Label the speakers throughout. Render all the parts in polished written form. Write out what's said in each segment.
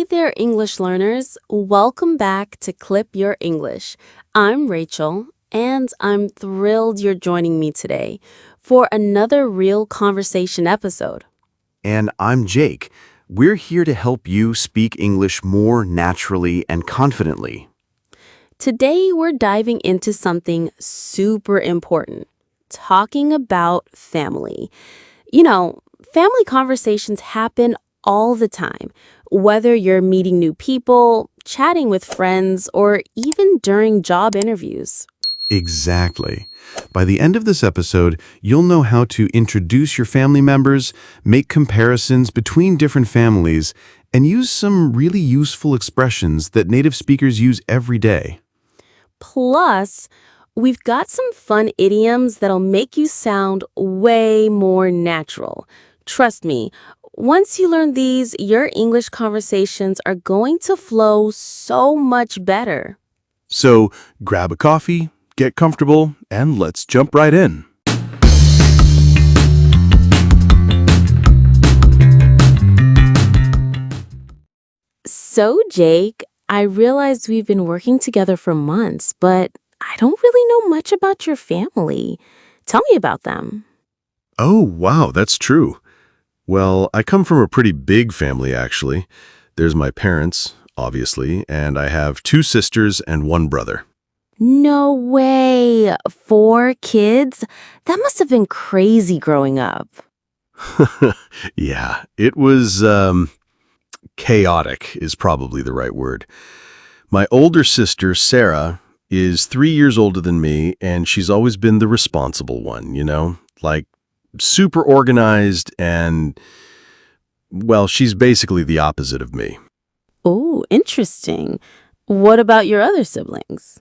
Speaker 1: Hey there, English learners. Welcome back to Clip Your English. I'm Rachel, and I'm thrilled you're joining me today for another real conversation episode.
Speaker 2: And I'm Jake. We're here to help you speak English more naturally and confidently.
Speaker 1: Today, we're diving into something super important, talking about family. Family conversations happen all the time, whether you're meeting new people, chatting with friends, or even during job interviews.
Speaker 2: Exactly. By the end of this episode, you'll know how to introduce your family members, make comparisons between different families, and use some really useful expressions that native speakers use every day.
Speaker 1: Plus, we've got some fun idioms that'll make you sound way more natural. Trust me, once you learn these, your English conversations are going to flow so much better.
Speaker 3: So grab a coffee, get comfortable, and let's jump right in.
Speaker 1: So, Jake, I realized we've been working together for months, but I don't really know much about your family. Tell me about them.
Speaker 3: Oh, wow, that's true. Well, I come from a pretty big family, actually. There's my parents, obviously, and I have two sisters and one brother.
Speaker 1: No way! 4 kids? That must have been crazy growing up.
Speaker 3: Yeah, it was, chaotic is probably the right word. My older sister, Sarah, is 3 years older than me, and she's always been the responsible one, like super organized and, well, she's basically the opposite of me.
Speaker 1: Oh, interesting. What about your other siblings?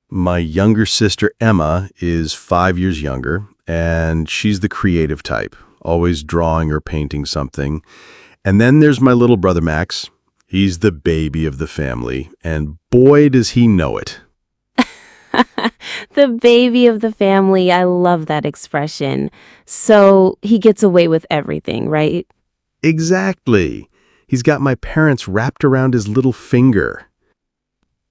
Speaker 3: My younger sister, Emma, is 5 years younger, and she's the creative type, always drawing or painting something. And then there's my little brother, Max. He's the baby of the family, and boy, does he know it.
Speaker 1: The baby of the family. I love that expression. So he gets away with everything, right?
Speaker 3: Exactly. He's got my parents wrapped around his little finger.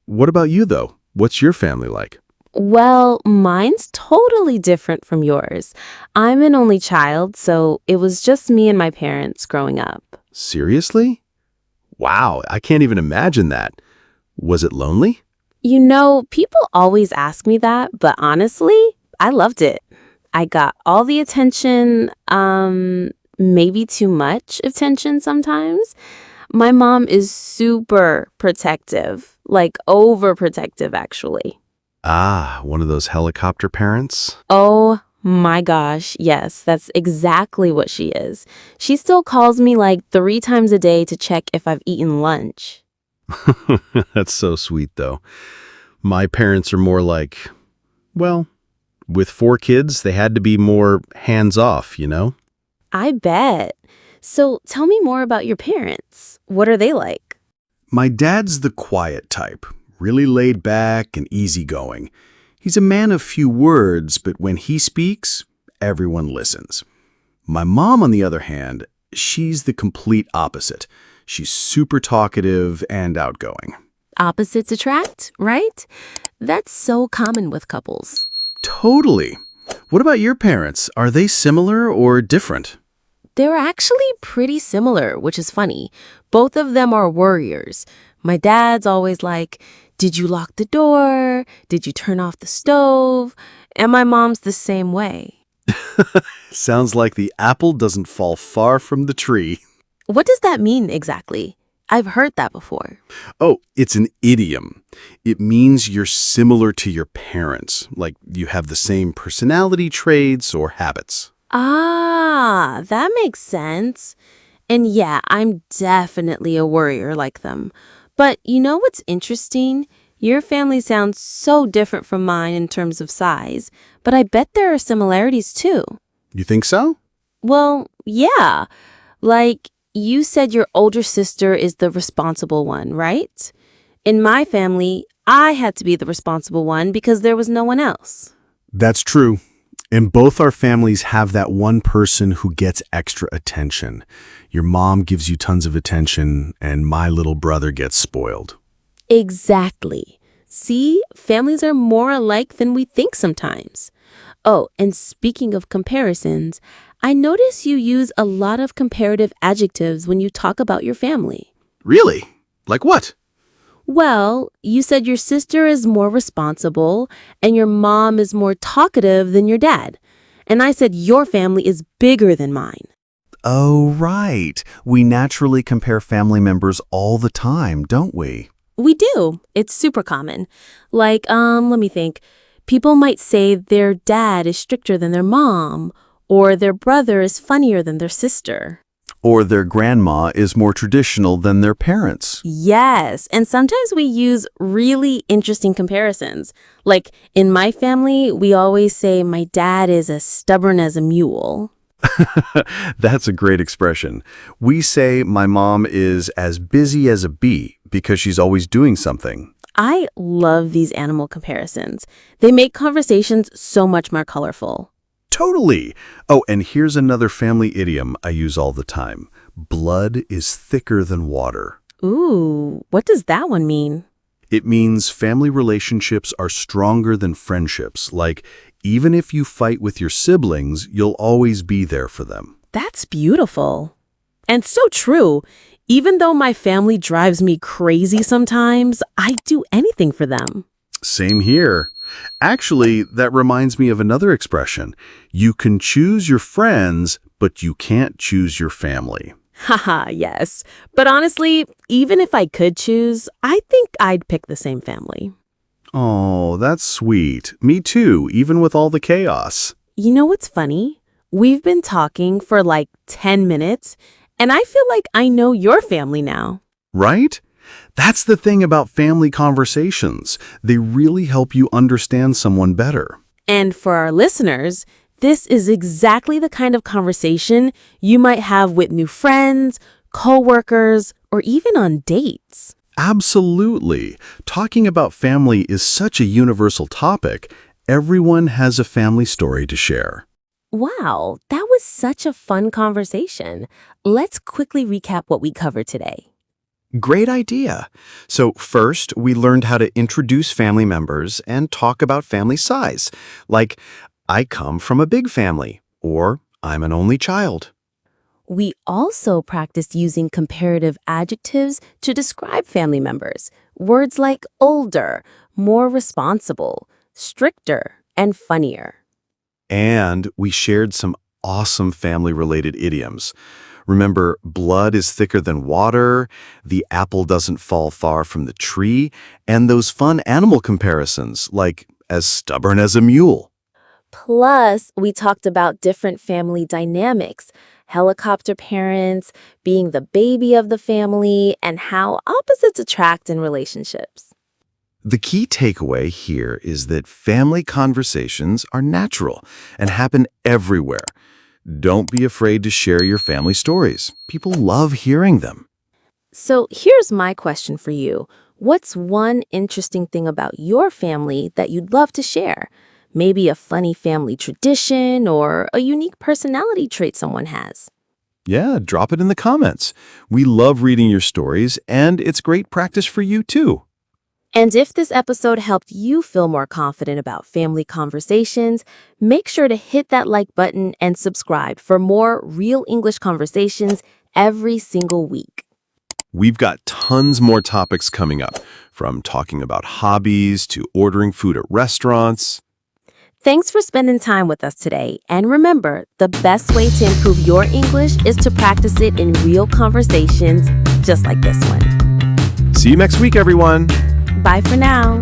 Speaker 3: What about you, though? What's your family like?
Speaker 1: Well, mine's totally different from yours. I'm an only child, so it was just me and my parents growing up.
Speaker 3: Seriously? Wow, I can't even imagine that. Was it lonely?
Speaker 1: People always ask me that, but honestly, I loved it. I got all the attention, maybe too much attention sometimes. My mom is super protective, like overprotective, actually.
Speaker 3: Ah, one of those helicopter parents?
Speaker 1: Oh my gosh, yes, that's exactly what she is. She still calls me like 3 times a day to check if I've eaten lunch.
Speaker 3: That's so sweet, though. My parents are more like, well, with 4 kids, they had to be more hands-off.
Speaker 1: I bet. So tell me more about your parents. What are they like?
Speaker 3: My dad's the quiet type, really laid back and easygoing. He's a man of few words, but when he speaks, everyone listens. My mom, on the other hand, she's the complete opposite. She's super talkative and outgoing.
Speaker 1: Opposites attract, right? That's so common with couples.
Speaker 3: Totally. What about your parents? Are they similar or different?
Speaker 1: They're actually pretty similar, which is funny. Both of them are worriers. My dad's always like, "Did you lock the door? Did you turn off the stove?" And my mom's the same way.
Speaker 3: Sounds like the apple doesn't fall far from the tree.
Speaker 1: What does that mean exactly? I've heard that before.
Speaker 3: Oh, it's an idiom. It means you're similar to your parents, like you have the same personality traits or habits.
Speaker 1: Ah, that makes sense. And yeah, I'm definitely a worrier like them. But you know what's interesting? Your family sounds so different from mine in terms of size, but I bet there are similarities too.
Speaker 3: You think so?
Speaker 1: Well, yeah. Like, you said your older sister is the responsible one, right? In my family, I had to be the responsible one because there was no one else.
Speaker 3: That's true. And both our families have that one person who gets extra attention. Your mom gives you tons of attention, and my little brother gets spoiled.
Speaker 1: Exactly. See, families are more alike than we think sometimes. Oh, and speaking of comparisons, I notice you use a lot of comparative adjectives when you talk about your family.
Speaker 3: Really? Like what?
Speaker 1: Well, you said your sister is more responsible and your mom is more talkative than your dad. And I said your family is bigger than mine.
Speaker 3: Oh, right. We naturally compare family members all the time, don't we?
Speaker 1: We do. It's super common. Like, let me think. People might say their dad is stricter than their mom, or their brother is funnier than their sister.
Speaker 3: Or their grandma is more traditional than their parents.
Speaker 1: Yes, and sometimes we use really interesting comparisons. Like, in my family, we always say my dad is as stubborn as a mule.
Speaker 3: That's a great expression. We say my mom is as busy as a bee because she's always doing something.
Speaker 1: I love these animal comparisons. They make conversations so much more colorful.
Speaker 3: Totally. Oh, and here's another family idiom I use all the time. Blood is thicker than water.
Speaker 1: Ooh, what does that one mean?
Speaker 3: It means family relationships are stronger than friendships. Like, even if you fight with your siblings, you'll always be there for them.
Speaker 1: That's beautiful. And so true. Even though my family drives me crazy sometimes, I do anything for them.
Speaker 3: Same here. Actually, that reminds me of another expression. You can choose your friends, but you can't choose your family.
Speaker 1: Haha, yes. But honestly, even if I could choose, I think I'd pick the same family.
Speaker 3: Oh, that's sweet. Me too, even with all the chaos.
Speaker 1: You know what's funny? We've been talking for like 10 minutes, and I feel like I know your family now.
Speaker 3: Right? That's the thing about family conversations. They really help you understand someone better.
Speaker 1: And for our listeners, this is exactly the kind of conversation you might have with new friends, coworkers, or even on dates.
Speaker 3: Absolutely. Talking about family is such a universal topic. Everyone has a family story to share.
Speaker 1: Wow, that was such a fun conversation. Let's quickly recap what we covered today.
Speaker 2: Great idea. So first, we learned how to introduce family members and talk about family size, like, I come from a big family, or I'm an only child.
Speaker 1: We also practiced using comparative adjectives to describe family members. Words like older, more responsible, stricter, and funnier.
Speaker 2: And we shared some awesome family-related idioms. Remember, blood is thicker than water, the apple doesn't fall far from the tree, and those fun animal comparisons, like as stubborn as a mule.
Speaker 1: Plus, we talked about different family dynamics, helicopter parents, being the baby of the family, and how opposites attract in relationships.
Speaker 2: The key takeaway here is that family conversations are natural and happen everywhere. Don't be afraid to share your family stories. People love hearing them.
Speaker 1: So here's my question for you. What's one interesting thing about your family that you'd love to share? Maybe a funny family tradition or a unique personality trait someone has.
Speaker 2: Yeah, drop it in the comments. We love reading your stories, and it's great practice for you too.
Speaker 1: And if this episode helped you feel more confident about family conversations, make sure to hit that like button and subscribe for more real English conversations every single week.
Speaker 2: We've got tons more topics coming up, from talking about hobbies to ordering food at restaurants.
Speaker 1: Thanks for spending time with us today. And remember, the best way to improve your English is to practice it in real conversations just like this one.
Speaker 2: See you next week, everyone.
Speaker 1: Bye for now.